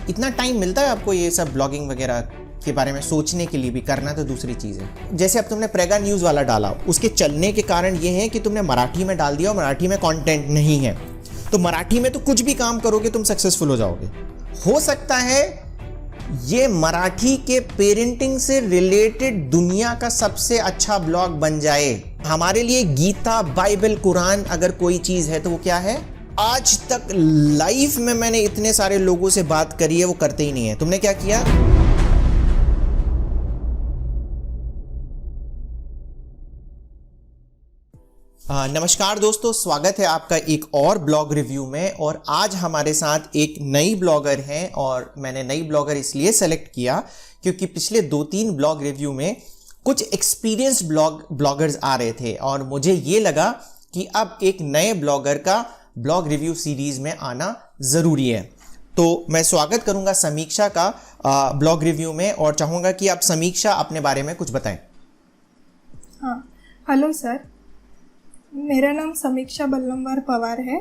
इतना टाइम मिलता है आपको ये सब ब्लॉगिंग वगैरह के बारे में सोचने के लिए भी? करना तो दूसरी चीज़ है। जैसे अब तुमने प्रेगा न्यूज़ वाला डाला, उसके चलने के कारण ये है कि तुमने मराठी में डाल दिया और मराठी में कंटेंट नहीं है, तो मराठी में तो कुछ भी काम करोगे तुम सक्सेसफुल हो जाओगे। हो सकता है ये मराठी के पेरेंटिंग से रिलेटेड दुनिया का सबसे अच्छा ब्लॉग बन जाए। हमारे लिए गीता, बाइबल, कुरान अगर कोई चीज़ है तो वो क्या है? आज तक लाइफ में मैंने इतने सारे लोगों से बात करी है, वो करते ही नहीं है। तुमने क्या किया? नमस्कार दोस्तों, स्वागत है आपका एक और ब्लॉग रिव्यू में। और आज हमारे साथ एक नई ब्लॉगर हैं, और मैंने नई ब्लॉगर इसलिए सेलेक्ट किया क्योंकि पिछले 2-3 ब्लॉग रिव्यू में कुछ एक्सपीरियंस ब्लॉगर्स आ रहे थे, और मुझे ये लगा कि अब एक नए ब्लॉगर का ब्लॉग रिव्यू सीरीज में आना ज़रूरी है। तो मैं स्वागत करूंगा समीक्षा का ब्लॉग रिव्यू में, और चाहूँगा कि आप समीक्षा अपने बारे में कुछ बताएं। हाँ, हेलो सर, मेरा नाम समीक्षा बल्लमवार पवार है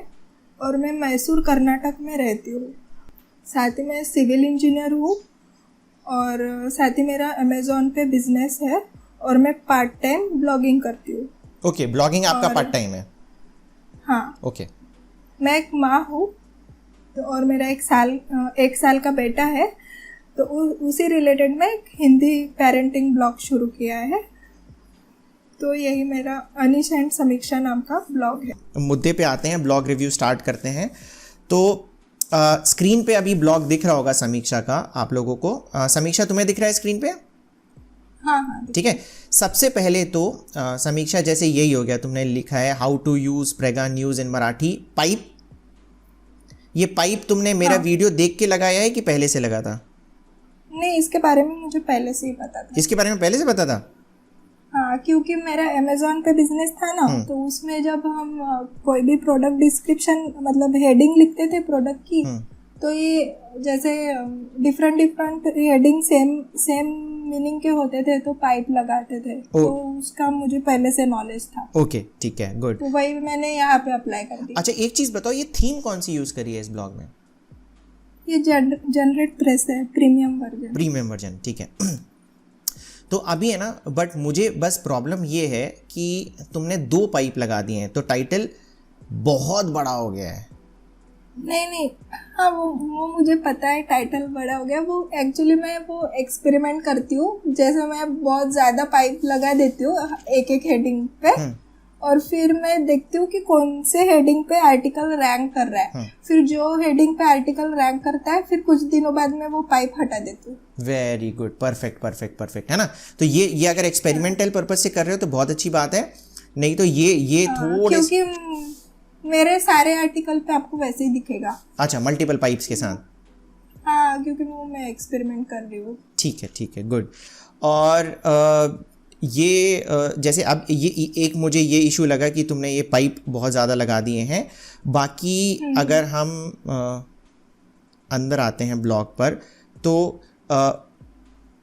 और मैं मैसूर कर्नाटक में रहती हूँ। साथ ही मैं सिविल इंजीनियर हूँ और साथ ही मेरा अमेज़ॉन पे बिजनेस है और मैं पार्ट टाइम ब्लॉगिंग करती हूँ। ओके, ब्लॉगिंग आपका पार्ट टाइम है? हाँ। ओके। मैं एक माँ हूँ और मेरा एक साल का बेटा है, तो उसी रिलेटेड मैं एक हिंदी पेरेंटिंग ब्लॉग शुरू किया है। तो यही मेरा अनीश एंड समीक्षा नाम का ब्लॉग है। मुद्दे पे आते हैं, ब्लॉग रिव्यू स्टार्ट करते हैं। तो स्क्रीन पे अभी ब्लॉग दिख रहा होगा समीक्षा का आप लोगों को। समीक्षा, तुम्हें दिख रहा है स्क्रीन पे? हाँ, ठीक है। सबसे पहले तो समीक्षा, जैसे यही हो गया, तुमने लिखा है how to use Prega News in Marathi pipe. ये पाइप तुमने मेरा वीडियो देख के लगाया है कि पहले से लगा था? नहीं, इसके बारे में मुझे पहले से ही पता था। इसके बारे में पहले से पता था? हाँ, क्योंकि मेरा अमेज़ॉन पे बिजनेस था ना, तो उसमें जब हम कोई भी प्रोडक्ट डिस्क्रिप्शन मतलब हेडिंग लिखते थे प्रोडक्ट की, तो ये जैसे डिफरेंट हेडिंग सेम मीनिंग के होते थे, तो पाइप लगाते थे। तो उसका मुझे पहले से नॉलेज था। ओके, ठीक है, गुड। तो वही मैंने यहाँ पे अप्लाई कर दिया। अच्छा, एक चीज़ बताओ, ये थीम कौन सी यूज़ करी है इस ब्लॉग में? ये जनरेट प्रेस है, प्रीमियम वर्जन। ठीक है। तो अभी है ना, बट मुझे बस प्रॉब्लम ये है कि तुमने 2 पाइप लगा दिए हैं, तो टाइटल बहुत बड़ा हो गया है। नहीं, हाँ, वो मुझे पता है, टाइटल बड़ा हो गया। वो एक्चुअली मैं वो एक्सपेरिमेंट करती हूँ, जैसे मैं बहुत ज़्यादा पाइप लगा देती हूँ एक हेडिंग पे, और फिर मैं देखती हूँ कि कौन से हेडिंग पे आर्टिकल रैंक कर रहा है। फिर जो हेडिंग पे आर्टिकल रैंक करता है, फिर कुछ दिनों बाद मैं वो पाइप हटा देती हूँ। वेरी गुड, परफेक्ट है ना। तो ये अगर एक्सपेरिमेंटल पर्पज से कर रहे हो तो बहुत अच्छी बात है। नहीं तो ये थोड़े, क्योंकि मेरे सारे आर्टिकल पे आपको वैसे ही दिखेगा। अच्छा, मल्टीपल पाइप्स के साथ? हाँ, क्योंकि वो मैं एक्सपेरिमेंट कर रही हूँ। ठीक है, गुड। और ये जैसे अब ये एक मुझे ये इशू लगा कि तुमने ये पाइप बहुत ज़्यादा लगा दिए हैं। बाकी अगर हम अंदर आते हैं ब्लॉग पर, तो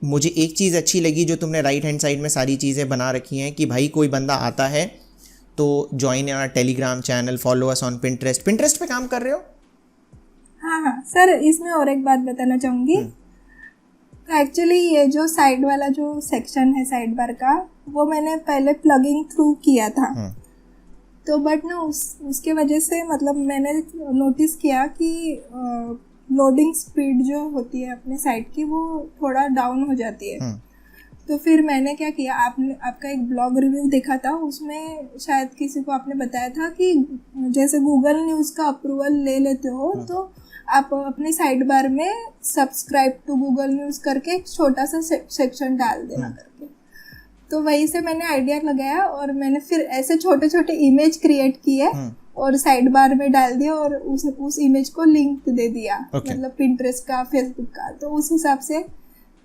मुझे एक चीज़ अच्छी लगी जो तुमने राइट हैंड साइड में सारी चीज़ें बना रखी हैं कि भाई कोई बंदा आता है तो join our Telegram channel, follow us on Pinterest पे काम कर रहे हो? हाँ सर, इसमें और एक बात बताना चाहूँगी। एक्चुअली ये जो साइड वाला जो सेक्शन है साइड बार का, वो मैंने पहले प्लगिंग थ्रू किया था। तो बट ना उसके वजह से मतलब मैंने नोटिस किया कि लोडिंग स्पीड जो होती है अपने साइट की, वो थोड़ा डाउन हो जाती है। तो फिर मैंने क्या किया, आपका एक ब्लॉग रिव्यू देखा था, उसमें शायद किसी को आपने बताया था कि जैसे गूगल न्यूज़ का अप्रूवल ले लेते हो, तो आप अपने साइड बार में सब्सक्राइब टू गूगल न्यूज़ करके एक छोटा सा सेक्शन डाल देना करके। तो वहीं से मैंने आइडिया लगाया और मैंने फिर ऐसे छोटे छोटे इमेज क्रिएट किए और साइड बार में डाल दिया और उस इमेज को लिंक दे दिया। मतलब पिंटरेस्ट का, फेसबुक का, तो उस हिसाब से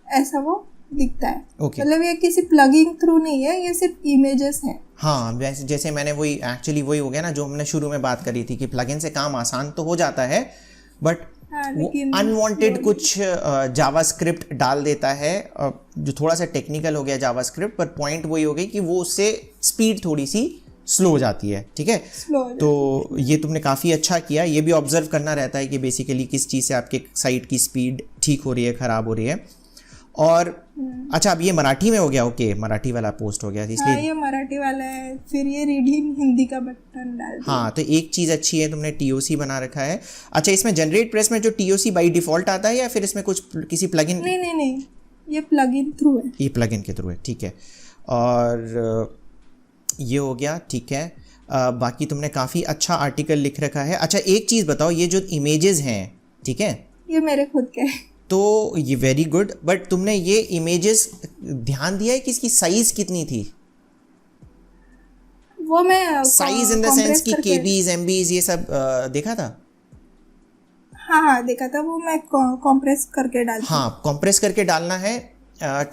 ऐसा वो दिखता है। मतलब ये किसी प्लगिंग थ्रू नहीं है, ये सिर्फ इमेजेस है। हाँ, जैसे मैंने वही एक्चुअली वही हो गया ना जो हमने शुरू में बात करी थी कि प्लगइन से काम आसान तो हो जाता है, बट अनवांटेड कुछ जावास्क्रिप्ट डाल देता है, जो थोड़ा सा टेक्निकल हो गया जावास्क्रिप्ट, पर पॉइंट वही हो गई कि वो उससे स्पीड थोड़ी सी स्लो हो जाती है, ठीक है। स्लो। तो ये तुमने काफ़ी अच्छा किया, ये भी ऑब्जर्व करना रहता है कि बेसिकली किस चीज़ से आपके साइट की स्पीड ठीक हो रही है, ख़राब हो रही है। और अच्छा, अब ये मराठी में हो गया, ओके, मराठी वाला पोस्ट हो गया इसलिए। हाँ, ये मराठी वाला है, फिर ये रीडिंग हिंदी का बटन डाल दिया। हाँ, तो एक चीज़ अच्छी है, तुमने टीओसी बना रखा है। अच्छा, इसमें जनरेट प्रेस में जो टीओसी बाय डिफ़ॉल्ट आता है या फिर इसमें कुछ किसी प्लगइन? नहीं, ये प्लगइन थ्रू है। ये प्लगइन के थ्रू है, ठीक है। और ये हो गया, ठीक है। बाकी तुमने काफ़ी अच्छा आर्टिकल लिख रखा है। अच्छा, एक चीज़ बताओ, ये जो इमेजेस हैं, ठीक है, ये मेरे खुद के हैं। तो ये वेरी गुड, बट तुमने ये इमेजेस ध्यान दिया है कि इसकी साइज़ कितनी थी? वो मैं साइज इन द सेंस कि केबीज, एमबीज, ये सब देखा था? हाँ, देखा था। वो मैं कॉम्प्रेस करके डालती हूँ। हाँ, कॉम्प्रेस करके डालना है।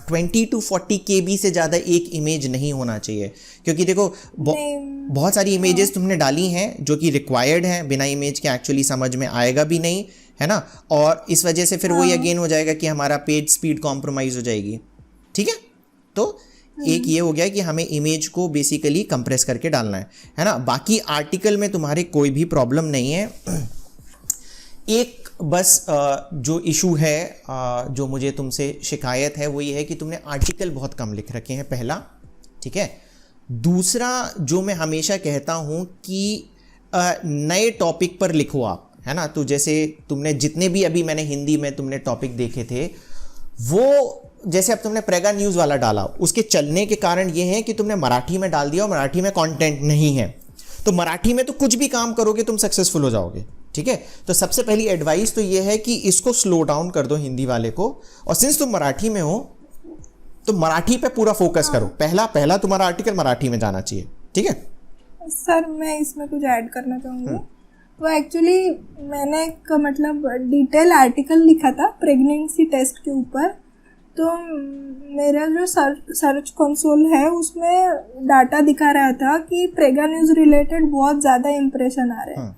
20 to 40 KB से ज़्यादा एक इमेज नहीं होना चाहिए, क्योंकि देखो बहुत सारी इमेजेस तुमने डाली हैं जो कि रिक्वायर्ड हैं, बिना इमेज के एक्चुअली समझ में आएगा भी नहीं, है ना। और इस वजह से फिर वही अगेन हो जाएगा कि हमारा पेज स्पीड कॉम्प्रोमाइज़ हो जाएगी, ठीक है। तो एक ये हो गया कि हमें इमेज को बेसिकली कंप्रेस करके डालना है ना। बाकी आर्टिकल में तुम्हारे कोई भी प्रॉब्लम नहीं है। एक बस जो इशू है, जो मुझे तुमसे शिकायत है, वो ये है कि तुमने आर्टिकल बहुत कम लिख रखे हैं, पहला, ठीक है। दूसरा, जो मैं हमेशा कहता हूँ कि नए टॉपिक पर लिखो आप, है ना। तो जैसे तुमने जितने भी अभी मैंने हिंदी में तुमने टॉपिक देखे थे, वो जैसे अब तुमने प्रेगा न्यूज़ वाला डाला, उसके चलने के कारण ये है कि तुमने मराठी में डाल दिया और मराठी में कंटेंट नहीं है। तो मराठी में तो कुछ भी काम करोगे तुम सक्सेसफुल हो जाओगे, ठीक है। तो सबसे पहली एडवाइस तो ये है कि इसको स्लो डाउन कर दो, हिंदी वाले को, और सिंस तुम मराठी में हो तो मराठी पे पूरा फोकस करो। पहला तुम्हारा आर्टिकल मराठी में जाना चाहिए, ठीक है। सर, मैं इसमें कुछ ऐड करना चाहूँगी। वो एक्चुअली मैंने एक मतलब डिटेल आर्टिकल लिखा था प्रेगनेंसी टेस्ट के ऊपर। तो मेरा जो सर्च कंसोल है उसमें डाटा दिखा रहा था कि प्रेगा न्यूज़ रिलेटेड बहुत ज़्यादा इम्प्रेशन आ रहे हैं।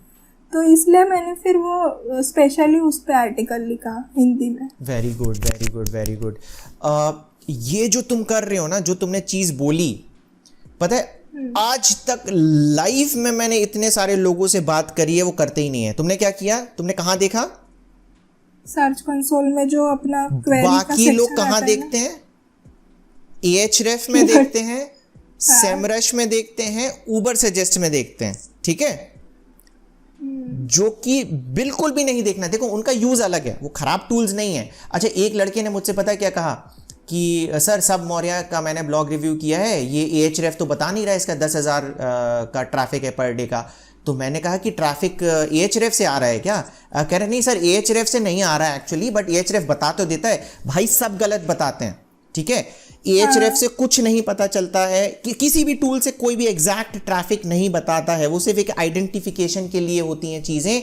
तो इसलिए मैंने फिर वो स्पेशली उस पे आर्टिकल लिखा हिंदी में। Very good, very good, very good. ये जो तुम कर रहे हो ना, जो तुमने चीज़ बोली, पता है आज तक लाइफ में मैंने इतने सारे लोगों से बात करी है, वो करते ही नहीं है। तुमने क्या किया? तुमने कहाँ देखा? सर्च कंसोल में जो अपना क्वेरी का बाकी लोग कहाँ देखते हैं? Ahref में देखते हैं, सेमरश में देखते हैं, उबर सजेस्ट में देखते हैं, ठीक है। जो कि बिल्कुल भी नहीं देखना। देखो, उनका यूज अलग है, वो खराब टूल्स नहीं है। अच्छा, एक लड़के ने मुझसे पता है क्या कहा कि सर, सब मौर्य का मैंने ब्लॉग रिव्यू किया है, ये Ahref तो बता नहीं रहा है इसका 10,000 का ट्रैफिक है पर डे का। तो मैंने कहा कि ट्रैफिक Ahref से आ रहा है क्या? कह रहे नहीं सर, Ahref से नहीं आ रहा है एक्चुअली, बट Ahref बता तो देता है। भाई, सब गलत बताते हैं, ठीक है। Ahref से कुछ नहीं पता चलता है कि किसी भी टूल से कोई भी एग्जैक्ट ट्रैफिक नहीं बताता है, वो सिर्फ एक आइडेंटिफिकेशन के लिए होती हैं चीज़ें।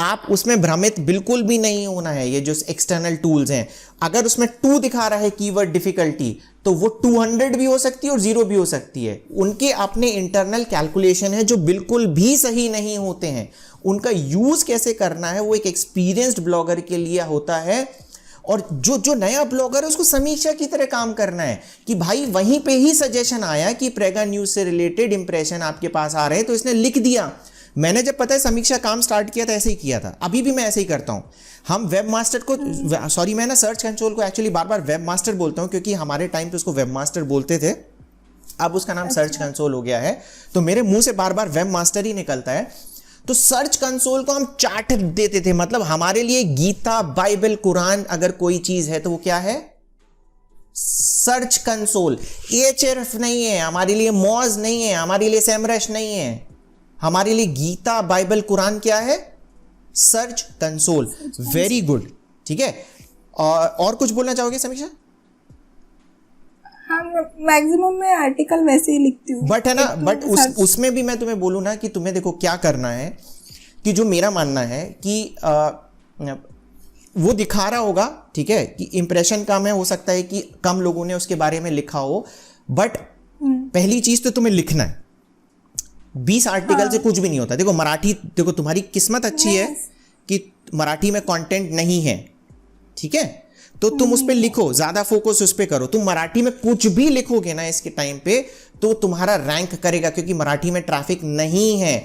आप उसमें भ्रमित बिल्कुल भी नहीं होना है। ये जो एक्सटर्नल टूल्स हैं, अगर उसमें 2 दिखा रहा है कीवर्ड डिफिकल्टी, तो वो 200 भी हो सकती है और 0 भी हो सकती है। उनके अपने इंटरनल कैलकुलेशन है जो बिल्कुल भी सही नहीं होते हैं। उनका यूज़ कैसे करना है वो एक एक्सपीरियंस्ड ब्लॉगर के लिए होता है। और जो नया ब्लॉगर है उसको समीक्षा की तरह काम करना है कि भाई वहीं पे ही सजेशन आया कि प्रेगा न्यूज़ से रिलेटेड इंप्रेशन आपके पास आ रहे हैं, तो इसने लिख दिया। मैंने जब पता है समीक्षा काम स्टार्ट किया था, ऐसे ही किया था। अभी भी मैं ऐसे ही करता हूँ। हम वेब मास्टर को, सॉरी, मैं ना सर्च कंसोल को एक्चुअली बार बार वेब मास्टर बोलता हूँ, क्योंकि हमारे टाइम पे उसको वेब मास्टर बोलते थे, अब उसका नाम सर्च कंसोल हो गया है। तो मेरे मुंह से बार बार वेब मास्टर ही निकलता है। तो सर्च कंसोल को हम चार्ट देते थे, मतलब हमारे लिए गीता, बाइबल, कुरान अगर कोई चीज है तो वो क्या है? Search console. Ahref नहीं है हमारे लिए, मॉज नहीं है हमारे लिए, सेमरश नहीं है हमारे लिए। गीता, बाइबल, कुरान क्या है? Search console. वेरी गुड, ठीक है। और कुछ बोलना चाहोगे समीक्षा? हाँ, मैक्सिमम मैं आर्टिकल वैसे ही लिखती हूँ, बट है ना, बट उसमें भी मैं तुम्हें बोलूँ ना कि तुम्हें देखो क्या करना है, कि जो मेरा मानना है कि वो दिखा रहा होगा, ठीक है, कि इंप्रेशन कम है, हो सकता है कि कम लोगों ने उसके बारे में लिखा हो, बट पहली चीज तो तुम्हें लिखना है। 20 आर्टिकल से कुछ भी नहीं होता। देखो मराठी, देखो तुम्हारी किस्मत अच्छी है कि मराठी में कंटेंट नहीं है, ठीक है, तो तुम उस पर लिखो, ज्यादा फोकस उस पर करो। तुम मराठी में कुछ भी लिखोगे ना इसके टाइम पे, तो तुम्हारा रैंक करेगा, क्योंकि मराठी में ट्रैफिक नहीं है।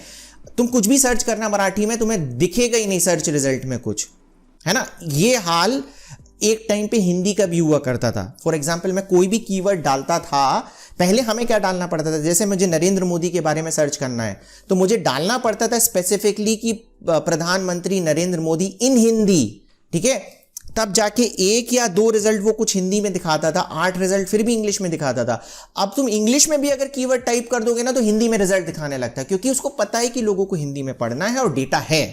तुम कुछ भी सर्च करना मराठी में, तुम्हें दिखेगा ही नहीं सर्च रिजल्ट में कुछ, है ना। ये हाल एक टाइम पे हिंदी का भी हुआ करता था। फॉर एग्जाम्पल, मैं कोई भी कीवर्ड डालता था, पहले हमें क्या डालना पड़ता था, जैसे मुझे नरेंद्र मोदी के बारे में सर्च करना है तो मुझे डालना पड़ता था स्पेसिफिकली कि प्रधानमंत्री नरेंद्र मोदी इन हिंदी, ठीक है। तब जाके 1 या 2 रिजल्ट वो कुछ हिंदी में दिखाता था, 8 रिजल्ट फिर भी इंग्लिश में दिखाता था। अब तुम इंग्लिश में भी अगर कीवर्ड टाइप कर दोगे ना तो हिंदी में रिजल्ट दिखाने लगता है, क्योंकि उसको पता है कि लोगों को हिंदी में पढ़ना है और डेटा है।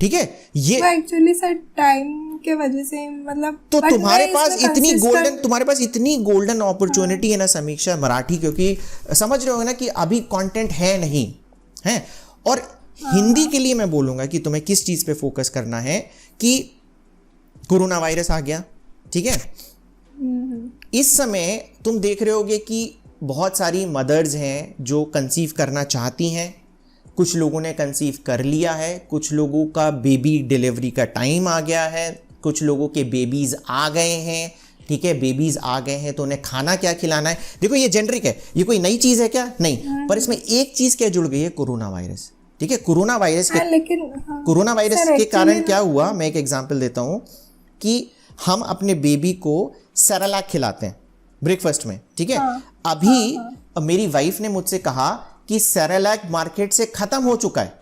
ठीक है, ये एक्चुअली सर टाइम के वजह से, मतलब तो तुम्हारे पास इतनी गोल्डन अपॉर्चुनिटी है ना समीक्षा मराठी, क्योंकि समझ रहे हो ना कि अभी कंटेंट है नहीं है। और हिंदी के लिए मैं बोलूंगा कि तुम्हें किस चीज पे फोकस करना है कि कोरोना वायरस आ गया, ठीक है। इस समय तुम देख रहे होगे कि बहुत सारी मदर्स हैं जो कंसीव करना चाहती हैं, कुछ लोगों ने कंसीव कर लिया है, कुछ लोगों का बेबी डिलीवरी का टाइम आ गया है, कुछ लोगों के बेबीज आ गए हैं, ठीक है। बेबीज आ गए हैं तो उन्हें खाना क्या खिलाना है। देखो ये जेनरिक है, ये कोई नई चीज है क्या, नहीं, पर इसमें एक चीज क्या जुड़ गई है, कोरोना वायरस, ठीक है। कोरोना वायरस के कारण क्या हुआ, मैं एक एग्जांपल देता हूं कि हम अपने बेबी को सेरेलैक खिलाते हैं ब्रेकफास्ट में, ठीक है। अभी मेरी वाइफ ने मुझसे कहा कि सेरेलैक मार्केट से खत्म हो चुका है,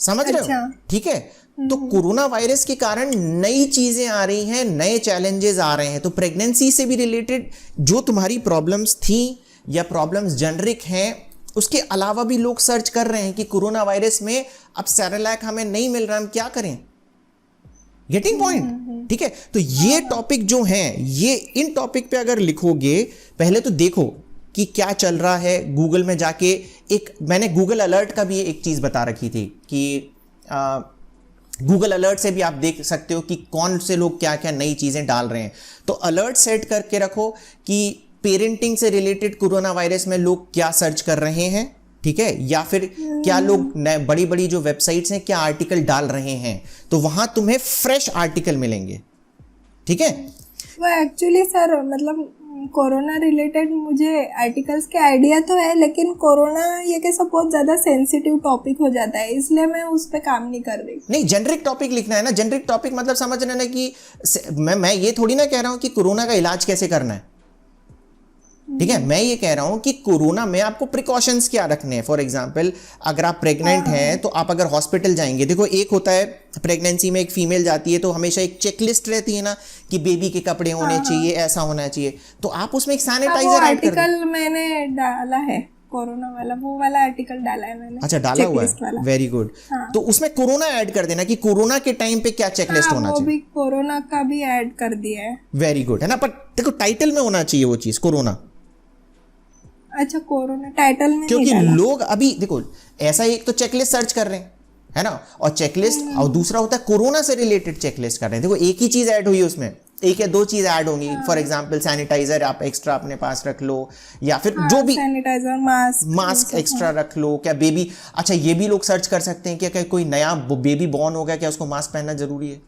समझ रहे हो, ठीक है। तो कोरोना वायरस के कारण नई चीजें आ रही हैं, नए चैलेंजेस आ रहे हैं। तो प्रेगनेंसी से भी रिलेटेड जो तुम्हारी प्रॉब्लम्स थी या प्रॉब्लम्स जेनरिक हैं, उसके अलावा भी लोग सर्च कर रहे हैं कि कोरोना वायरस में अब सेरेलैक हमें नहीं मिल रहा, हम क्या करें। गेटिंग पॉइंट, ठीक है। तो ये टॉपिक जो हैं, ये इन टॉपिक पे अगर लिखोगे, पहले तो देखो कि क्या चल रहा है। गूगल में जाके मैंने गूगल अलर्ट का भी एक चीज बता रखी थी कि गूगल अलर्ट से भी आप देख सकते हो कि कौन से लोग क्या क्या नई चीजें डाल रहे हैं। तो अलर्ट सेट करके रखो कि पेरेंटिंग से रिलेटेड कोरोना वायरस में लोग क्या सर्च कर रहे हैं, ठीक है, या फिर क्या लोग बड़ी बड़ी जो वेबसाइट्स हैं क्या आर्टिकल डाल रहे हैं, तो वहां तुम्हें फ्रेश आर्टिकल मिलेंगे, ठीक है। वो एक्चुअली सर मतलब कोरोना रिलेटेड मुझे आर्टिकल्स के आइडिया तो है, लेकिन कोरोना ये कैसा बहुत ज्यादा सेंसिटिव टॉपिक हो जाता है, इसलिए मैं उस पे काम नहीं कर रही। नहीं, जेनरिक टॉपिक लिखना है ना। जेनरिक टॉपिक मतलब समझ रहे ना कि मैं ये थोड़ी ना कह रहा हूं कि कोरोना का इलाज कैसे करना है, ठीक है। मैं ये कह रहा हूं कि कोरोना में आपको प्रिकॉशंस क्या रखने हैं। फॉर एग्जांपल, अगर आप प्रेग्नेंट हैं तो आप अगर हॉस्पिटल जाएंगे, देखो एक होता है प्रेगनेंसी में एक फीमेल जाती है तो हमेशा एक चेकलिस्ट रहती है ना कि बेबी के कपड़े होने चाहिए, ऐसा होना चाहिए, तो आप उसमें एक सैनिटाइजर ऐड कर दो। आर्टिकल मैंने डाला है कोरोना वाला, वो वाला आर्टिकल डाला है मैंने। अच्छा, डाला हुआ है, वेरी गुड। तो उसमें कोरोना ऐड कर देना कि कोरोना के टाइम पे क्या चेकलिस्ट होना चाहिए। वो भी कोरोना का भी ऐड कर दिया है। वेरी गुड, है ना। पर देखो टाइटल में होना चाहिए वो चीज, कोरोना। अच्छा, कोरोना टाइटल में, क्योंकि लोग अभी देखो ऐसा एक तो चेकलिस्ट सर्च कर रहे हैं, है ना, और चेकलिस्ट, और दूसरा होता है कोरोना से रिलेटेड चेकलिस्ट कर रहे हैं। देखो एक ही चीज ऐड हुई है उसमें, 1 या 2 चीज ऐड होंगी। फॉर एग्जांपल सैनिटाइजर आप एक्स्ट्रा अपने पास रख लो, या फिर जो भी सैनिटाइजर, मास्क एक्स्ट्रा रख लो। क्या बेबी, अच्छा ये भी लोग सर्च कर सकते हैं कि क्या कोई नया बेबी बॉर्न हो गया, क्या उसको मास्क पहनना जरूरी है,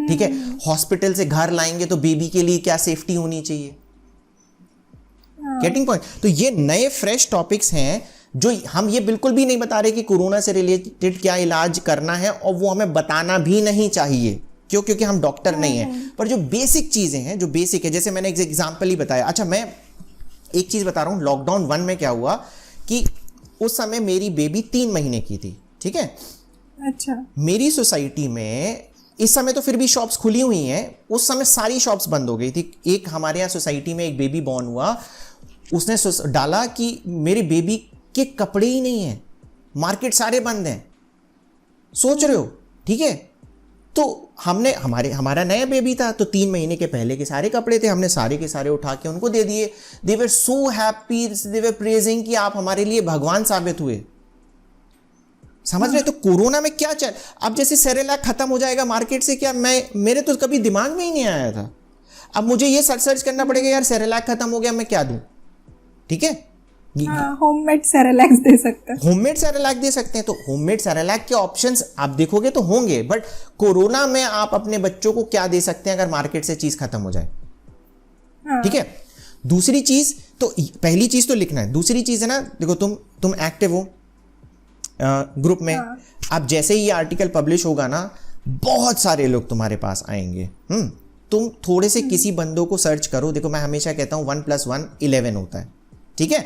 ठीक है। हॉस्पिटल से घर लाएंगे तो बेबी के लिए क्या सेफ्टी होनी चाहिए। Getting point. तो ये नए फ्रेश टॉपिक्स हैं जो हम ये बिल्कुल भी नहीं बता रहे कि कोरोना से रिलेटेड क्या इलाज करना है, और वो हमें बताना भी नहीं चाहिए, क्यों, क्योंकि हम डॉक्टर नहीं हैं। पर जो बेसिक चीजें हैं, जो बेसिक है, जैसे मैंने एक एग्जांपल ही बताया। अच्छा, मैं एक चीज बता रहा हूं, लॉकडाउन 1 में क्या हुआ कि उस समय मेरी बेबी 3 महीने की थी, ठीक है। अच्छा, मेरी सोसाइटी में इस समय तो फिर भी शॉप्स खुली हुई हैं, उस समय सारी शॉप्स बंद हो गई थी। एक हमारे यहाँ सोसाइटी में एक बेबी बॉर्न हुआ, उसने डाला कि मेरे बेबी के कपड़े ही नहीं हैं, मार्केट सारे बंद हैं। सोच रहे हो, ठीक है। तो हमने हमारा नया बेबी था, तो 3 महीने के पहले के सारे कपड़े थे, हमने सारे के सारे उठा के उनको दे दिए। दे वर सो हैप्पी, दे वर प्रेजिंग कि आप हमारे लिए भगवान साबित हुए, समझ रहे। तो कोरोना में क्या चल, अब जैसे सेरेलैक खत्म हो जाएगा मार्केट से, क्या मेरे तो कभी दिमाग में ही नहीं आया था। अब मुझे ये सर्च करना पड़ेगा, यार सेरेलैक खत्म हो गया, मैं क्या दूं, ठीक है। होममेड सेरेलैक दे सकते हैं, होममेड सेरेलैक दे सकते हैं। तो होममेड सेरेलैक के ऑप्शंस आप देखोगे तो होंगे, बट कोरोना में आप अपने बच्चों को क्या दे सकते हैं अगर मार्केट से चीज खत्म हो जाए, ठीक है। दूसरी चीज तो, पहली चीज तो लिखना है, दूसरी चीज है ना, देखो तुम एक्टिव हो ग्रुप में, अब जैसे ही ये आर्टिकल पब्लिश होगा ना, बहुत सारे लोग तुम्हारे पास आएंगे। तुम थोड़े से किसी बंदों को सर्च करो, देखो मैं हमेशा कहता हूँ 1 + 1 11 होता है, ठीक है।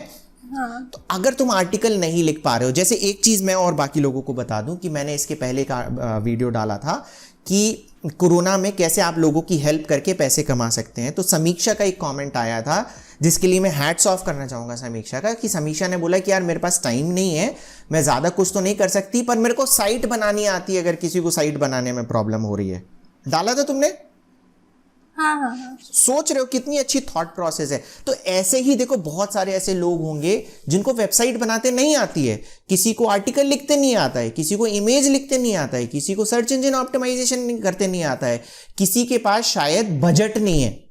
तो अगर तुम आर्टिकल नहीं लिख पा रहे हो, जैसे एक चीज मैं और बाकी लोगों को बता दूं कि मैंने इसके पहले का वीडियो डाला था कि कोरोना में कैसे आप लोगों की हेल्प करके पैसे कमा सकते हैं। तो समीक्षा का एक कमेंट आया था जिसके लिए मैं हैट्स ऑफ करना चाहूंगा समीक्षा का, कि समीक्षा ने बोला कि यार मेरे पास टाइम नहीं है, मैं ज़्यादा कुछ तो नहीं कर सकती, पर मेरे को साइट बनानी आती है, अगर किसी को साइट बनाने में प्रॉब्लम हो रही है। डाला था तुमने? हाँ। सोच रहे हो कितनी अच्छी थॉट प्रोसेस है। तो ऐसे ही देखो बहुत सारे ऐसे लोग होंगे जिनको वेबसाइट बनाते नहीं आती है, किसी को आर्टिकल लिखते नहीं आता है, किसी को इमेज लिखते नहीं आता है, किसी को सर्च इंजन ऑप्टिमाइजेशन करते नहीं आता है, किसी के पास शायद बजट नहीं है।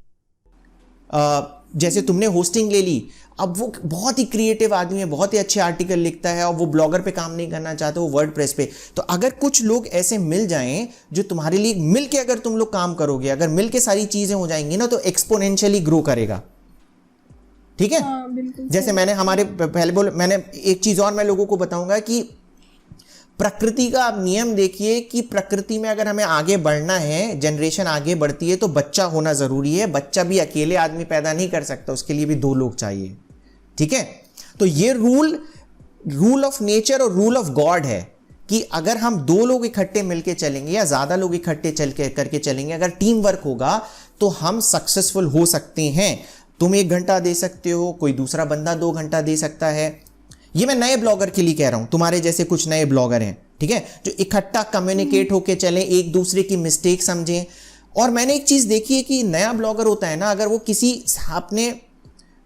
जैसे तुमने होस्टिंग ले ली, अब वो बहुत ही क्रिएटिव आदमी है, बहुत ही अच्छे आर्टिकल लिखता है और वो ब्लॉगर पे काम नहीं करना चाहते, वो वर्डप्रेस पे। तो अगर कुछ लोग ऐसे मिल जाएं जो तुम्हारे लिए मिल के, अगर तुम लोग काम करोगे, अगर मिल के सारी चीजें हो जाएंगी ना, तो एक्सपोनेंशियली ग्रो करेगा, ठीक है। जैसे मैंने हमारे पहले मैंने एक चीज और मैं लोगों को बताऊंगा कि प्रकृति का आप नियम देखिए कि प्रकृति में अगर हमें आगे बढ़ना है, जनरेशन आगे बढ़ती है, तो बच्चा होना जरूरी है। बच्चा भी अकेले आदमी पैदा नहीं कर सकता, उसके लिए भी 2 लोग चाहिए, ठीक है। तो ये रूल ऑफ नेचर और रूल ऑफ गॉड है कि अगर हम 2 लोग इकट्ठे मिलके चलेंगे या ज्यादा लोग इकट्ठे करके चलेंगे, अगर टीम वर्क होगा तो हम सक्सेसफुल हो सकते हैं। तुम 1 घंटा दे सकते हो, कोई दूसरा बंदा 2 घंटा दे सकता है। ये मैं नए ब्लॉगर के लिए कह रहा हूं, तुम्हारे जैसे कुछ नए ब्लॉगर हैं, ठीक है, जो इकट्ठा कम्युनिकेट होके चलें, एक दूसरे की मिस्टेक समझें। और मैंने एक चीज देखी है कि नया ब्लॉगर होता है ना, अगर वो किसी अपने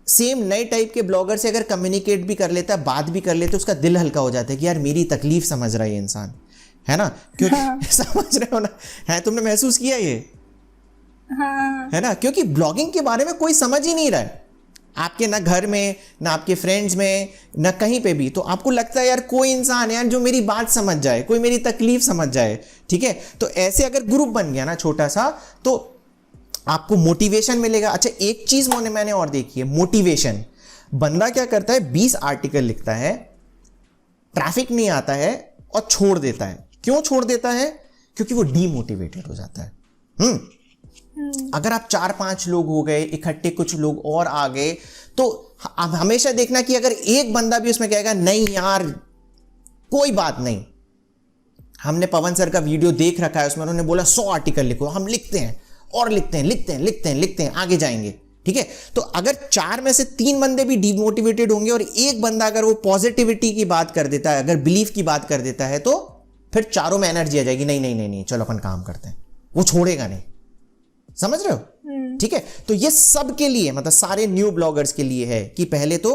सेम नए टाइप के ब्लॉगर से अगर कम्युनिकेट भी कर लेता है, बात भी कर लेता है, उसका दिल हल्का हो जाता है कि यार मेरी तकलीफ समझ रहा है ये इंसान, है ना, क्योंकि समझ रहे हो ना, है, तुमने महसूस किया ये? है ना, क्योंकि ब्लॉगिंग के बारे में कोई समझ ही नहीं रहा है, आपके ना घर में, ना आपके फ्रेंड्स में, ना कहीं पे भी। तो आपको लगता है यार कोई इंसान है यार जो मेरी बात समझ जाए, कोई मेरी तकलीफ समझ जाए, ठीक है। तो ऐसे अगर ग्रुप बन गया ना छोटा सा, तो आपको मोटिवेशन मिलेगा। अच्छा, एक चीज मैंने और देखी है, मोटिवेशन। बंदा क्या करता है, 20 आर्टिकल लिखता है, ट्रैफिक नहीं आता है और छोड़ देता है। क्यों छोड़ देता है? क्योंकि वो डीमोटिवेटेड हो जाता है। अगर आप 4-5 लोग हो गए इकट्ठे, कुछ लोग और आ गए, तो आप हमेशा देखना कि अगर एक बंदा भी उसमें कहेगा नहीं यार कोई बात नहीं, हमने पवन सर का वीडियो देख रखा है, उसमें उन्होंने बोला 100 आर्टिकल लिखो, हम लिखते हैं और लिखते हैं, आगे जाएंगे, ठीक है। तो अगर 4 में से 3 बंदे भी डीमोटिवेटेड होंगे और एक बंदा अगर वो पॉजिटिविटी की बात कर देता है, अगर बिलीफ की बात कर देता है, तो फिर चारों में एनर्जी आ जाएगी, नहीं चलो अपन काम करते हैं, वो छोड़ेगा नहीं। समझ रहे हो? ठीक है। तो ये सब के लिए, मतलब सारे न्यू ब्लॉगर्स के लिए है कि पहले तो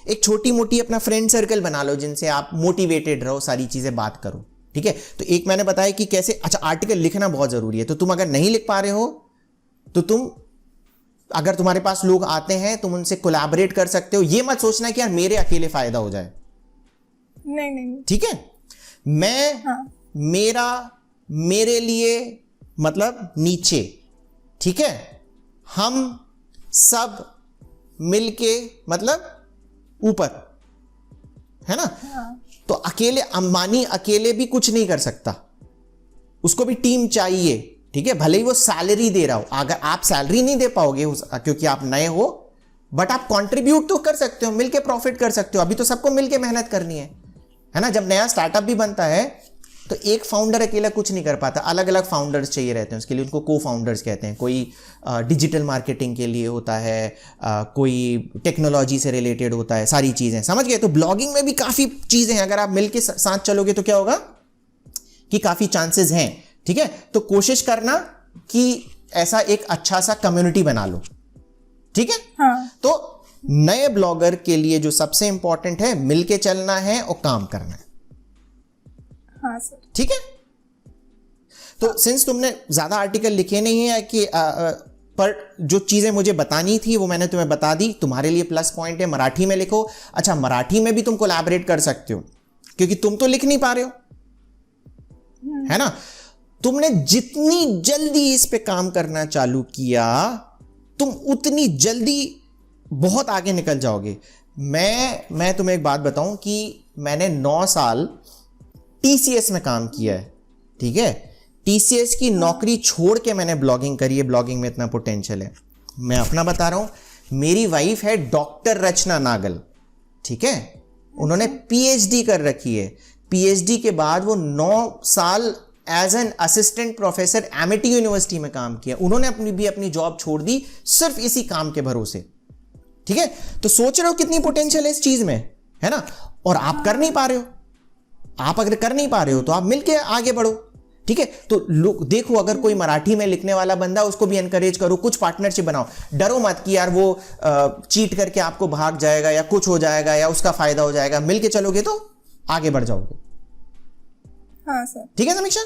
एक छोटी मोटी अपना फ्रेंड सर्कल बना लो जिनसे आप मोटिवेटेड रहो, सारी चीजें बात करो, ठीक है। तो एक मैंने बताया कि कैसे, अच्छा आर्टिकल लिखना बहुत जरूरी है। तो तुम अगर नहीं लिख पा रहे हो तो तुम, अगर तुम्हारे पास लोग आते हैं तुम उनसे कोलैबोरेट कर सकते हो। ये मत सोचना कि यार मेरे अकेले फायदा हो जाए, नहीं, ठीक है। मैं मेरे लिए मतलब नीचे, ठीक है, हम सब मिलके मतलब ऊपर, है ना। तो अकेले अंबानी अकेले भी कुछ नहीं कर सकता, उसको भी टीम चाहिए, ठीक है। भले ही वो सैलरी दे रहा हो, अगर आप सैलरी नहीं दे पाओगे क्योंकि आप नए हो, बट आप कंट्रीब्यूट तो कर सकते हो, मिलके प्रॉफिट कर सकते हो। अभी तो सबको मिलके मेहनत करनी है ना। जब नया स्टार्टअप भी बनता है तो एक फाउंडर अकेला कुछ नहीं कर पाता, अलग अलग फाउंडर्स चाहिए रहते हैं उसके लिए, उनको को फाउंडर्स कहते हैं। कोई डिजिटल मार्केटिंग के लिए होता है, कोई टेक्नोलॉजी से रिलेटेड होता है, सारी चीज़ें, समझ गए। तो ब्लॉगिंग में भी काफ़ी चीज़ें हैं, अगर आप मिलके साथ चलोगे तो क्या होगा कि काफ़ी चांसेस हैं, ठीक है। तो कोशिश करना कि ऐसा एक अच्छा सा कम्युनिटी बना लो, ठीक है। तो नए ब्लॉगर के लिए जो सबसे इंपॉर्टेंट है, मिलके चलना है और काम करना है, ठीक है। तो सिंस तुमने ज्यादा आर्टिकल लिखे नहीं है कि पर जो चीजें मुझे बतानी थी वो मैंने तुम्हें बता दी, तुम्हारे लिए प्लस पॉइंट है। मराठी में लिखो। अच्छा, मराठी में भी तुम कोलैबोरेट कर सकते हो क्योंकि तुम तो लिख नहीं पा रहे हो, है ना। तुमने जितनी जल्दी इस पे काम करना चालू किया, तुम उतनी जल्दी बहुत आगे निकल जाओगे। मैं तुम्हें एक बात बताऊं कि मैंने 9 साल टीसीएस में काम किया है, ठीक है। टीसीएस की नौकरी छोड़ के मैंने ब्लॉगिंग करी है, ब्लॉगिंग में इतना पोटेंशियल है। मैं अपना बता रहा हूं, मेरी वाइफ है डॉक्टर रचना नागल, ठीक है। उन्होंने पीएचडी कर रखी है। पीएचडी के बाद वो 9 साल as an assistant professor Amity University में काम किया। उन्होंने अपनी जॉब छोड़ दी सिर्फ इसी काम के भरोसे, ठीक है। तो सोच रहे हो कितनी पोटेंशियल है इस चीज में, है ना। और आप कर नहीं पा रहे हो। आप अगर कर नहीं पा रहे हो तो आप मिलके आगे बढ़ो, ठीक है। तो देखो, अगर कोई मराठी में लिखने वाला बंदा, उसको भी एनकरेज करो, कुछ पार्टनरशिप बनाओ। डरो मत कि यार वो चीट करके आपको भाग जाएगा या कुछ हो जाएगा या उसका फायदा हो जाएगा। मिलके चलोगे तो आगे बढ़ जाओगे। हाँ सर। ठीक है समीक्षा।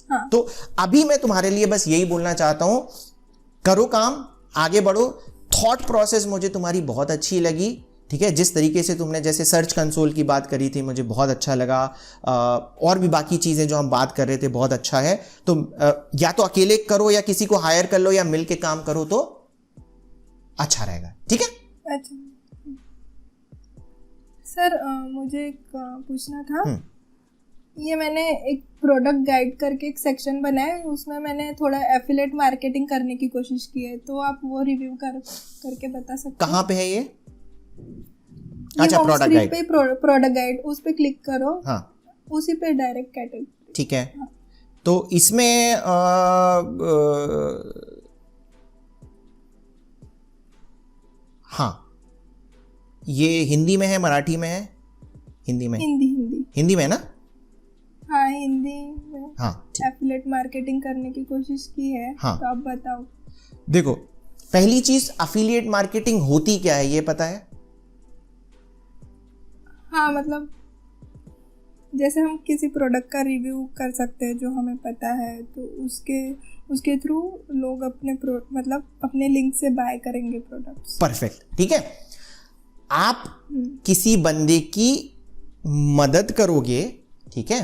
हाँ। तो अभी मैं तुम्हारे लिए बस यही बोलना चाहता हूं, करो काम, आगे बढ़ो। थॉट प्रोसेस मुझे तुम्हारी बहुत अच्छी लगी, ठीक है। जिस तरीके से तुमने जैसे सर्च कंसोल की बात करी थी, मुझे बहुत अच्छा लगा। और भी बाकी चीज़ें जो हम बात कर रहे थे, बहुत अच्छा है। तो या तो अकेले करो या किसी को हायर कर लो या मिल के काम करो तो अच्छा रहेगा, ठीक है। अच्छा सर, मुझे एक पूछना था। ये मैंने एक प्रोडक्ट गाइड करके एक सेक्शन बनाया है, उसमें मैंने थोड़ा एफिलिएट मार्केटिंग करने की कोशिश की है, तो आप वो रिव्यू करके बता सकते हैं? कहाँ पे है ये? अच्छा, प्रोडक्ट गाइड पे, प्रोडक्ट गाइड उस पे क्लिक करो। हाँ, उसी पे डायरेक्ट कैटेगरी, ठीक है। हाँ। तो इसमें हाँ, ये हिंदी में है, मराठी में है? हिंदी में। हिंदी में है ना? हाँ, हिंदी में। हाँ, एफिलिएट मार्केटिंग करने की कोशिश की है। हाँ। तो आप बताओ। देखो, पहली चीज, एफिलिएट मार्केटिंग होती क्या है ये पता है? हाँ, मतलब जैसे हम किसी प्रोडक्ट का रिव्यू कर सकते हैं जो हमें पता है, तो उसके थ्रू लोग अपने लिंक से बाय करेंगे प्रोडक्ट्स। परफेक्ट, ठीक है। आप किसी बंदे की मदद करोगे, ठीक है,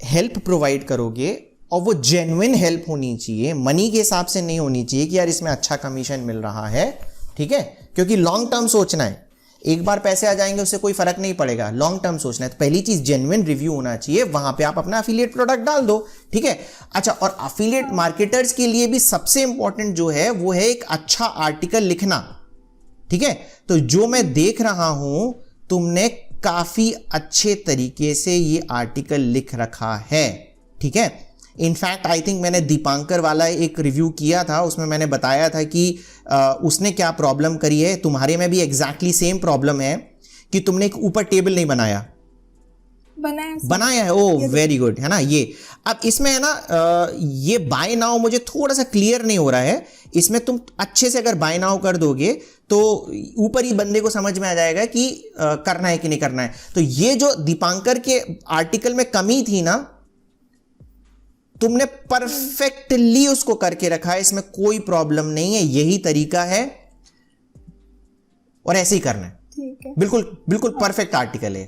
हेल्प प्रोवाइड करोगे, और वो जेन्युइन हेल्प होनी चाहिए, मनी के हिसाब से नहीं होनी चाहिए कि यार इसमें अच्छा कमीशन मिल रहा है, ठीक है। क्योंकि लॉन्ग टर्म सोचना है। एक बार पैसे आ जाएंगे उससे कोई फर्क नहीं पड़ेगा, लॉन्ग टर्म सोचना है। तो पहली चीज जेन्युइन रिव्यू होना चाहिए, वहां पे आप अपना अफिलिएट प्रोडक्ट डाल दो, ठीक है। अच्छा, और अफिलिएट मार्केटर्स के लिए भी सबसे इंपॉर्टेंट जो है वो है एक अच्छा आर्टिकल लिखना, ठीक है। तो जो मैं देख रहा हूं, तुमने काफी अच्छे तरीके से ये आर्टिकल लिख रखा है, ठीक है। इनफैक्ट आई थिंक मैंने दीपांकर वाला एक रिव्यू किया था, उसमें मैंने बताया था कि उसने क्या प्रॉब्लम करी है। तुम्हारे में भी एग्जैक्टली सेम प्रॉब्लम है कि तुमने एक ऊपर टेबल नहीं बनाया है। ओ वेरी गुड, है ना। ये अब इसमें है ना, ये बाय नाउ मुझे थोड़ा सा क्लियर नहीं हो रहा है। इसमें तुम अच्छे से अगर बाय नाउ कर दोगे तो ऊपर ही बंदे को समझ में आ जाएगा कि करना है कि नहीं करना है। तो ये जो दीपांकर के आर्टिकल में कमी थी ना, तुमने परफेक्टली उसको करके रखा है, इसमें कोई प्रॉब्लम नहीं है। यही तरीका है और ऐसे ही करना है, ठीक है। बिल्कुल बिल्कुल परफेक्ट आर्टिकल है।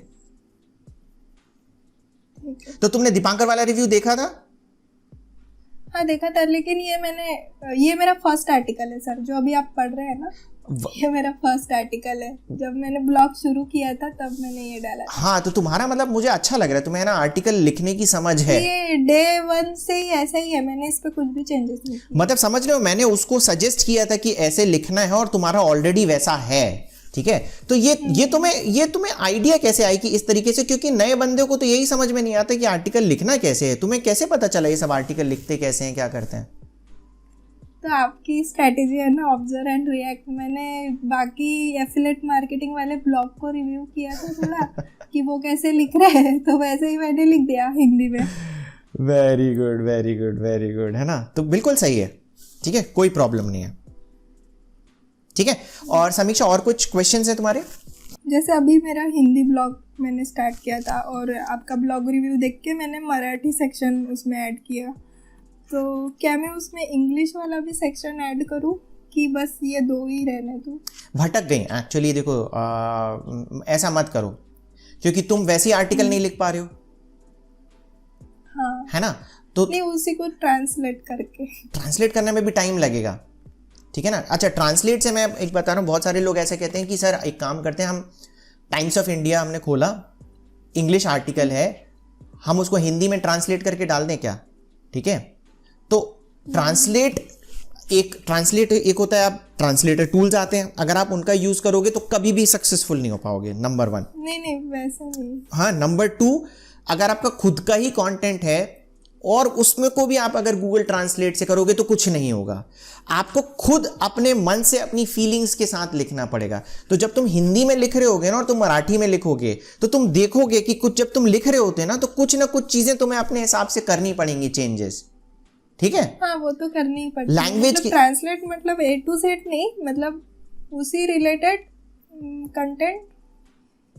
तो तुमने दीपांकर वाला रिव्यू देखा था? हाँ, देखा था, लेकिन ये मेरा फर्स्ट आर्टिकल है सर, जो अभी आप पढ़ रहे हैं ना, ये मेरा फर्स्ट आर्टिकल है। जब मैंने ब्लॉग शुरू किया था तब मैंने ये डाला था। हाँ, तो तुम्हारा मतलब मुझे अच्छा लग रहा है, तुम्हें ना आर्टिकल लिखने की समझ है। ये डे 1 से ही ऐसा ही है, मैंने इस पे कुछ भी चेंजेस नहीं किए। मतलब समझ रहे हो, मैंने उसको सजेस्ट किया था कि ऐसे लिखना है और तुम्हारा ऑलरेडी वैसा है, ठीक है। तो ये तुम्हें आइडिया कैसे आई कि इस तरीके से? क्योंकि नए बंदे को तो यही समझ में नहीं आता कि आर्टिकल लिखना कैसे है। तुम्हें कैसे पता चला ये सब आर्टिकल लिखते कैसे हैं, क्या करते हैं? तो आपकी स्ट्रैटेजी है ना, ऑब्जर्व एंड रिएक्ट। मैंने बाकी एफिलिएट मार्केटिंग वाले ब्लॉग को रिव्यू किया था थोड़ा कि वो कैसे लिख रहे हैं, तो वैसे ही मैंने लिख दिया हिंदी में। Very good, very good, very good, है ना। तो बिल्कुल सही है, ठीक है, कोई प्रॉब्लम नहीं है, ठीक है। और समीक्षा, और कुछ क्वेश्चंस हैं तुम्हारे? जैसे अभी मेरा हिंदी ब्लॉग मैंने स्टार्ट किया था और आपका ब्लॉग रिव्यू देख के मैंने मराठी सेक्शन उसमें ऐड किया, तो क्या मैं उसमें इंग्लिश वाला भी सेक्शन ऐड करूं कि बस ये 2 ही रहने दूं? भटक गई एक्चुअली। देखो, ऐसा मत करो, क्योंकि तुम वैसे आर्टिकल नहीं लिख पा रहे हो, हाँ, है ना। तो नहीं, उसी को ट्रांसलेट करने में भी टाइम लगेगा, ठीक है ना। अच्छा, ट्रांसलेट से मैं एक बता रहा हूँ, बहुत सारे लोग ऐसे कहते हैं कि सर एक काम करते हैं, हम टाइम्स ऑफ इंडिया हमने खोला, इंग्लिश आर्टिकल है, हम उसको हिंदी में ट्रांसलेट करके डाल दें क्या? ठीक है, तो ट्रांसलेट एक होता है, आप ट्रांसलेटर टूल्स आते हैं, अगर आप उनका यूज करोगे तो कभी भी सक्सेसफुल नहीं हो पाओगे, नंबर 1। नहीं वैसा नहीं। हाँ, नंबर 2, अगर आपका खुद का ही कंटेंट है और उसमें को भी आप अगर गूगल ट्रांसलेट से करोगे तो कुछ नहीं होगा, आपको खुद अपने मन से अपनी फीलिंग्स के साथ लिखना पड़ेगा। तो जब तुम हिंदी में लिख रहे होगे ना और तुम मराठी में लिखोगे तो तुम देखोगे कि कुछ, जब तुम लिख रहे होते ना तो कुछ ना कुछ चीजें तुम्हें अपने हिसाब से करनी पड़ेंगी, चेंजेस। ठीक है, हाँ वो तो करनी ही पड़ती है। लैंग्वेज मतलब ट्रांसलेट मतलब A to Z नहीं, मतलब उसी रिलेटेड कंटेंट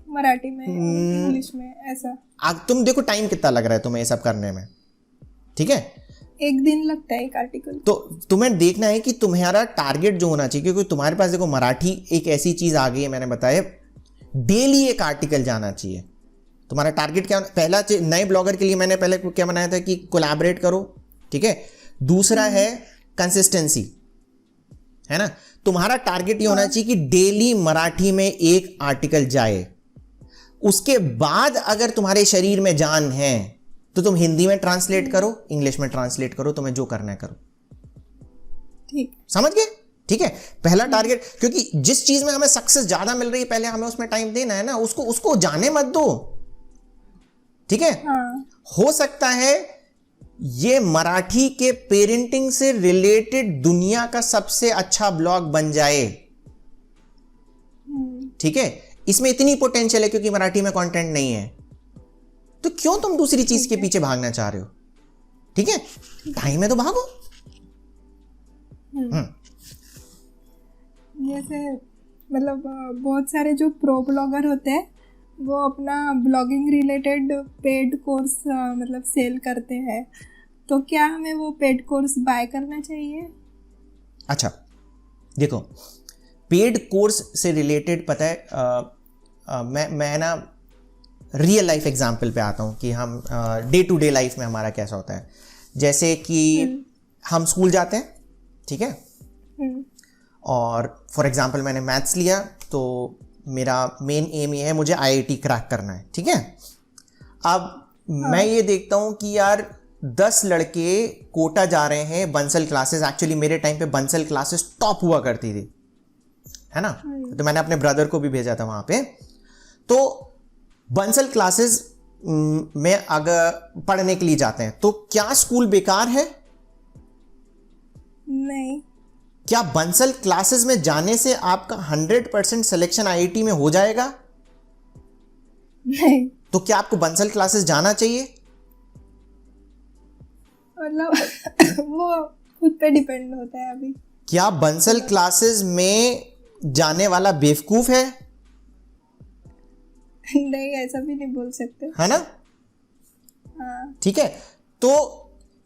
मराठी में इंग्लिश में ऐसा। तुम देखो टाइम कितना लग रहा है तुम्हें ये सब करने में, ठीक है, 1 दिन लगता है एक आर्टिकल। तो तुम्हें देखना है कि तुम्हारा टारगेट जो होना चाहिए, क्योंकि तुम्हारे पास देखो मराठी एक ऐसी चीज आ गई है, मैंने बताया डेली एक आर्टिकल जाना चाहिए। तुम्हारा टारगेट क्या? पहला नए ब्लॉगर के लिए मैंने पहले क्या बनाया था कि कोलैबोरेट करो, ठीक है। दूसरा है कंसिस्टेंसी, है ना। तुम्हारा टारगेट ये होना चाहिए कि डेली मराठी में एक आर्टिकल जाए। उसके बाद अगर तुम्हारे शरीर में जान है तो तुम हिंदी में ट्रांसलेट करो, इंग्लिश में ट्रांसलेट करो, तुम्हें जो करना है करो। ठीक, समझ गए? ठीक है, पहला टारगेट, क्योंकि जिस चीज में हमें सक्सेस ज्यादा मिल रही है पहले हमें उसमें टाइम देना है ना, उसको जाने मत दो, ठीक है। हाँ। हो सकता है ये मराठी के पेरेंटिंग से रिलेटेड दुनिया का सबसे अच्छा ब्लॉग बन जाए, ठीक है। इसमें इतनी पोटेंशियल है क्योंकि मराठी में कंटेंट नहीं है, तो क्यों तुम दूसरी चीज के पीछे भागना चाह रहे हो? ठीक है, टाइम में तो भागो। जैसे मतलब बहुत सारे जो प्रो ब्लॉगर होते हैं वो अपना ब्लॉगिंग रिलेटेड पेड कोर्स मतलब सेल करते हैं, तो क्या हमें वो पेड कोर्स बाय करना चाहिए? अच्छा देखो, पेड कोर्स से रिलेटेड पता है, मैं ना रियल लाइफ एग्जांपल पे आता हूँ कि हम डे टू डे लाइफ में हमारा कैसा होता है। जैसे कि हम स्कूल जाते हैं, ठीक है, और फॉर एग्जांपल मैंने मैथ्स लिया तो मेरा मेन एम ये है मुझे आईआईटी क्रैक करना है, ठीक है। अब मैं ये देखता हूँ कि यार 10 लड़के कोटा जा रहे हैं बंसल क्लासेस। एक्चुअली मेरे टाइम पे बंसल क्लासेस टॉप हुआ करती थी, है ना, तो मैंने अपने ब्रदर को भी भेजा था वहां पे। तो बंसल क्लासेस में अगर पढ़ने के लिए जाते हैं तो क्या स्कूल बेकार है? नहीं। क्या बंसल क्लासेस में जाने से आपका 100% सिलेक्शन आईआईटी में हो जाएगा? नहीं। तो क्या आपको बंसल क्लासेस जाना चाहिए? मतलब वो खुद पे डिपेंड होता है। अभी क्या बंसल क्लासेस में जाने वाला बेवकूफ है? नहीं, ऐसा भी नहीं बोल सकते, है ना। हाँ। ठीक है, तो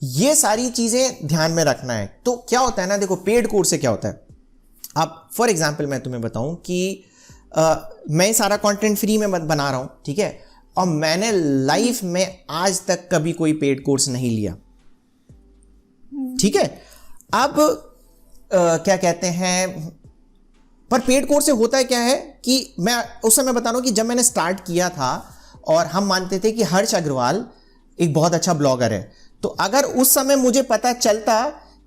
ये सारी चीजें ध्यान में रखना है। तो क्या होता है ना, देखो पेड कोर्स से क्या होता है, अब फॉर एग्जांपल मैं तुम्हें बताऊं कि मैं सारा कंटेंट फ्री में बना रहा हूं, ठीक है, और मैंने लाइफ में आज तक कभी कोई पेड कोर्स नहीं लिया, ठीक है। अब क्या कहते हैं, पर पेड कोर्स से होता है क्या है कि मैं उस समय बता रहा हूं कि जब मैंने स्टार्ट किया था और हम मानते थे कि हर्ष अग्रवाल एक बहुत अच्छा ब्लॉगर है, तो अगर उस समय मुझे पता चलता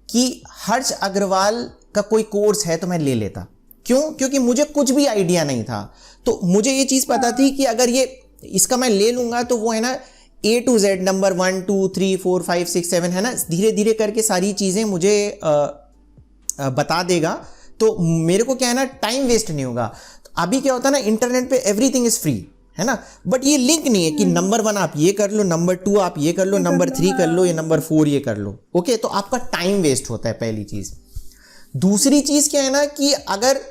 कि हर्ष अग्रवाल का कोई कोर्स है तो मैं ले लेता। क्यों? क्योंकि मुझे कुछ भी आइडिया नहीं था, तो मुझे ये चीज पता थी कि अगर ये इसका मैं ले लूंगा तो वो है ना A to Z नंबर 1 2 3 4 5 6 7 है ना, धीरे धीरे करके सारी चीजें मुझे बता देगा, तो मेरे को क्या है ना टाइम वेस्ट नहीं होगा। तो अभी क्या होता है ना, इंटरनेट पे एवरीथिंग इज फ्री, है ना, बट ये लिंक नहीं है कि नंबर 1 आप ये कर लो, नंबर 2 आप ये कर लो, नंबर 3 कर लो, या नंबर 4 ये कर लो। ओके, तो आपका टाइम वेस्ट होता है, पहली चीज। दूसरी चीज क्या है ना कि अगर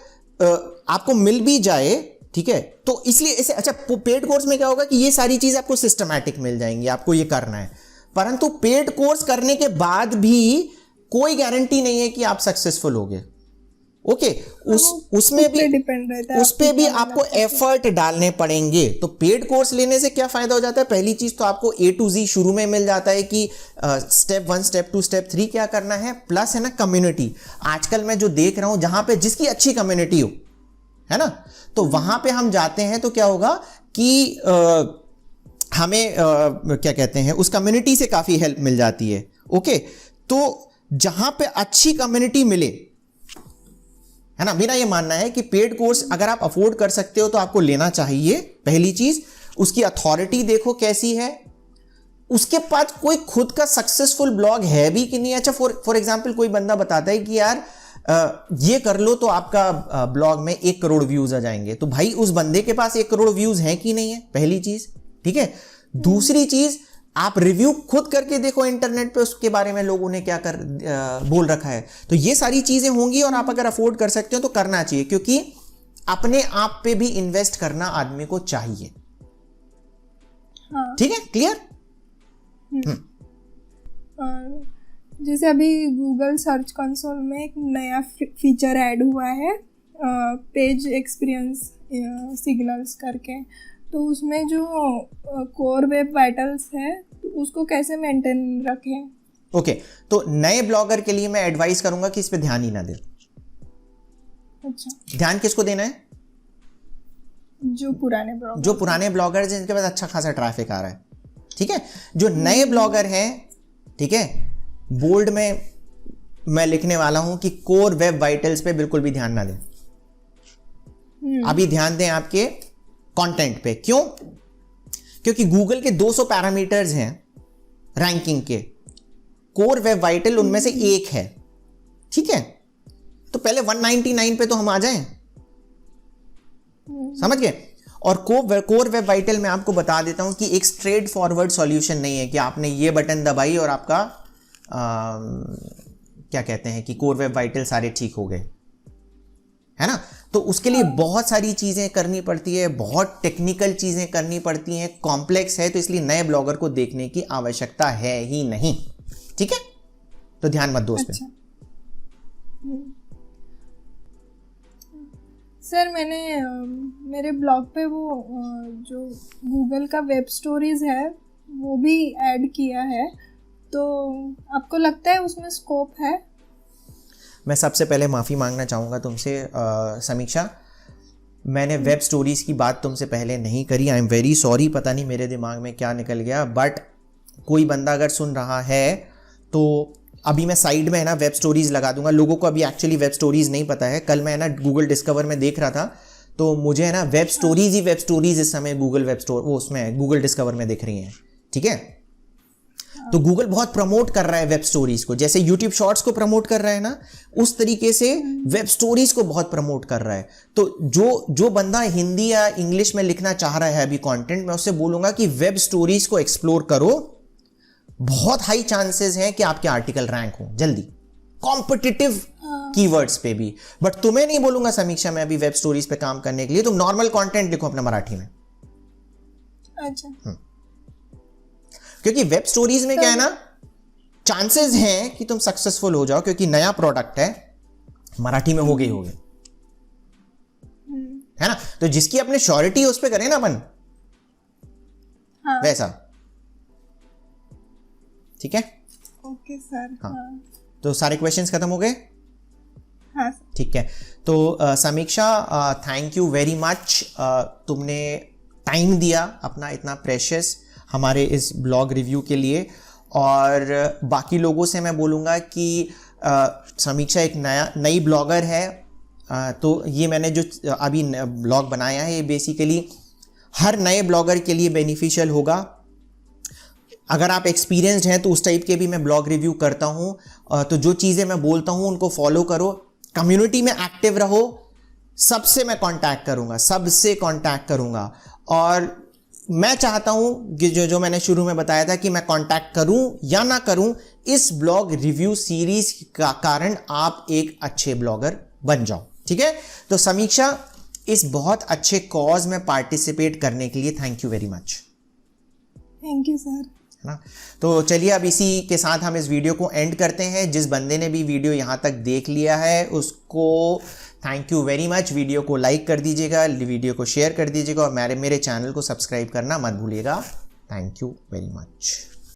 आपको मिल भी जाए, ठीक है, तो इसलिए इसे अच्छा पेड कोर्स में क्या होगा कि ये सारी चीज आपको सिस्टमैटिक मिल जाएंगी, आपको ये करना है। परंतु पेड कोर्स करने के बाद भी कोई गारंटी नहीं है कि आप सक्सेसफुल होगे। ओके, उसमें भी डिपेंड रहता है, उस पे भी आपको एफर्ट डालने पड़ेंगे। तो पेड कोर्स लेने से क्या फायदा हो जाता है? पहली चीज तो आपको A to Z शुरू में मिल जाता है कि स्टेप 1 स्टेप 2 स्टेप 3 क्या करना है, प्लस है ना कम्युनिटी। आजकल मैं जो देख रहा हूं जहां पे जिसकी अच्छी कम्युनिटी हो, है ना, तो वहां पे हम जाते हैं तो क्या होगा कि हमें क्या कहते हैं, उस कम्युनिटी से काफी हेल्प मिल जाती है। ओके, तो जहां पे अच्छी कम्युनिटी मिले, है ना, मेरा ये मानना है कि पेड कोर्स अगर आप अफोर्ड कर सकते हो तो आपको लेना चाहिए। पहली चीज, उसकी अथॉरिटी देखो कैसी है, उसके पास कोई खुद का सक्सेसफुल ब्लॉग है भी कि नहीं। अच्छा, फॉर एग्जांपल कोई बंदा बताता है कि यार ये कर लो तो आपका ब्लॉग में 1 करोड़ व्यूज आ जाएंगे, तो भाई उस बंदे के पास 1 करोड़ व्यूज हैं कि नहीं है, पहली चीज। ठीक है, दूसरी चीज, आप रिव्यू खुद करके देखो इंटरनेट पे उसके बारे में लोगों ने क्या बोल रखा है। तो ये सारी चीजें होंगी और आप अगर अफोर्ड कर सकते हो तो करना चाहिए, क्योंकि अपने आप पे भी इन्वेस्ट करना आदमी को चाहिए। हाँ। ठीक है, क्लियर? जैसे अभी गूगल सर्च कंसोल में एक नया फीचर ऐड हुआ है, पेज एक्सपीरियंस सिग्नल्स करके। तो उसमें जो कोर वेब वाइटल्स है तो उसको कैसे मेंटेन रखें? ओके, तो नए ब्लॉगर के लिए मैं एडवाइस करूंगा कि इस पे ध्यान ही ना दे। अच्छा, ध्यान किसको देना है? जो पुराने ब्लॉगर जिनके पास अच्छा खासा ट्रैफिक आ रहा है। ठीक है, जो नए ब्लॉगर हैं, ठीक है, बोल्ड में मैं लिखने वाला हूं कि कोर वेब वाइटल्स पे बिल्कुल भी ध्यान ना दें। अभी ध्यान दें आपके कंटेंट पे। क्यों? क्योंकि गूगल के 200 पैरामीटर्स हैं रैंकिंग के, कोर वेब वाइटल उनमें से एक है। ठीक है, तो पहले 199 पे तो हम आ जाएं, समझ गए? और कोर वेब वाइटल मैं आपको बता देता हूं कि एक स्ट्रेट फॉरवर्ड सॉल्यूशन नहीं है कि आपने ये बटन दबाई और आपका क्या कहते हैं कि कोर वेब वाइटल सारे ठीक हो गए, है ना। तो उसके लिए बहुत सारी चीजें करनी पड़ती है, बहुत टेक्निकल चीजें करनी पड़ती हैं, कॉम्प्लेक्स है, तो इसलिए नए ब्लॉगर को देखने की आवश्यकता है ही नहीं। ठीक है, तो ध्यान मत दो उस पे। सर, मैंने मेरे ब्लॉग पे वो जो गूगल का वेब स्टोरीज है वो भी ऐड किया है, तो आपको लगता है उसमें स्कोप है? मैं सबसे पहले माफ़ी मांगना चाहूँगा तुमसे समीक्षा, मैंने वेब स्टोरीज़ की बात तुमसे पहले नहीं करी। आई एम वेरी सॉरी, पता नहीं मेरे दिमाग में क्या निकल गया। बट कोई बंदा अगर सुन रहा है तो अभी मैं साइड में है ना वेब स्टोरीज़ लगा दूंगा। लोगों को अभी एक्चुअली वेब स्टोरीज़ नहीं पता है। कल मैं है ना गूगल डिस्कवर में देख रहा था, तो मुझे है ना वेब स्टोरीज़ इस समय गूगल डिस्कवर में दिख रही हैं। ठीक है, तो गूगल बहुत प्रमोट कर रहा है वेब स्टोरीज को, जैसे यूट्यूब शॉर्ट्स को प्रमोट कर रहा है ना, उस तरीके से वेब स्टोरीज को बहुत प्रमोट कर रहा है। तो जो बंदा हिंदी या इंग्लिश में लिखना चाह रहा है अभी कंटेंट, मैं उससे बोलूंगा कि वेब स्टोरीज को एक्सप्लोर करो। बहुत हाई चांसेस हैं कि आपके आर्टिकल रैंक हो जल्दी, कॉम्पिटिटिव कीवर्ड्स पे भी। बट तुम्हें नहीं बोलूंगा समीक्षा मैं अभी वेब स्टोरीज पे काम करने के लिए, तुम नॉर्मल कंटेंट लिखो अपना मराठी में। अच्छा, क्योंकि वेब स्टोरीज में क्या है ना, चांसेस हैं कि तुम सक्सेसफुल हो जाओ, क्योंकि नया प्रोडक्ट है, मराठी में हो गए है ना। तो जिसकी अपने श्योरिटी उस पे करें ना अपन, वैसा। ठीक है, ओके सर। हाँ, तो सारे क्वेश्चंस खत्म हो गए? हाँ। ठीक है, तो समीक्षा थैंक यू वेरी मच, तुमने टाइम दिया अपना इतना प्रेशियस हमारे इस ब्लॉग रिव्यू के लिए। और बाकी लोगों से मैं बोलूँगा कि समीक्षा एक नई ब्लॉगर है, तो ये मैंने जो अभी ब्लॉग बनाया है ये बेसिकली हर नए ब्लॉगर के लिए बेनिफिशियल होगा। अगर आप एक्सपीरियंस्ड हैं तो उस टाइप के भी मैं ब्लॉग रिव्यू करता हूँ, तो जो चीज़ें मैं बोलता हूँ उनको फॉलो करो, कम्युनिटी में एक्टिव रहो। सबसे मैं सबसे कांटेक्ट करूँगा। और मैं चाहता हूं कि जो मैंने शुरू में बताया था कि मैं कांटेक्ट करूं या ना करूं, इस ब्लॉग रिव्यू सीरीज का कारण आप एक अच्छे ब्लॉगर बन जाओ। ठीक है, तो समीक्षा, इस बहुत अच्छे कॉज में पार्टिसिपेट करने के लिए thank you very much. Thank you sir. है ना। तो चलिए अब इसी के साथ हम इस वीडियो को एंड करते हैं। जिस बंदे ने भी वीडियो यहाँ तक देख लिया है उसको thank you very much. Video को लाइक कर दीजिएगा, वीडियो को शेयर कर दीजिएगा और मेरे चैनल को सब्सक्राइब करना मत भूलिएगा। Thank you very much.